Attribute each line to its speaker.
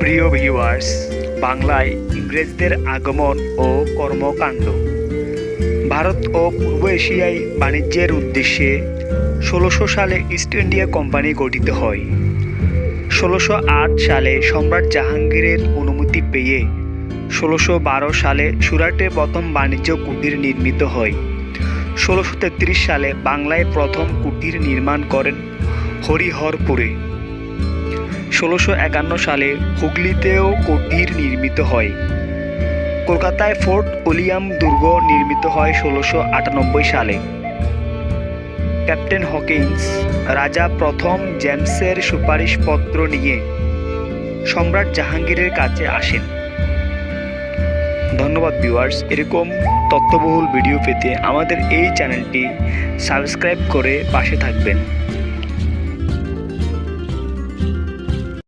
Speaker 1: প্রিয় ভিউয়ার্স, বাংলায় ইংরেজদের আগমন ও কর্মকাণ্ড। ভারত ও পূর্ব এশিয়ায় বাণিজ্যের উদ্দেশ্যে ১৬০০ সালে ইস্ট ইন্ডিয়া কোম্পানি গঠিত হয়। ১৬০৮ সালে সম্রাট জাহাঙ্গীরের অনুমতি পেয়ে ১৬১২ সালে সুরাটে প্রথম বাণিজ্য কুটির নির্মিত হয়। ১৬৩৩ সালে বাংলায় প্রথম কুটির নির্মাণ করেন হরিহরপুরে। ১৬৫১ সালে হুগলিতেও কুটির নির্মিত হয়। কলকাতায় ফোর্ট উইলিয়াম দুর্গ নির্মিত হয় ১৬৯৮ সালে। ক্যাপ্টেন হকিন্স রাজা প্রথম জেমসের সুপারিশপত্র নিয়ে সম্রাট জাহাঙ্গীরের কাছে আসেন। ধন্যবাদ ভিউয়ার্স, এরকম তথ্যবহুল ভিডিও পেতে আমাদের এই চ্যানেলটি সাবস্ক্রাইব করে পাশে থাকবেন।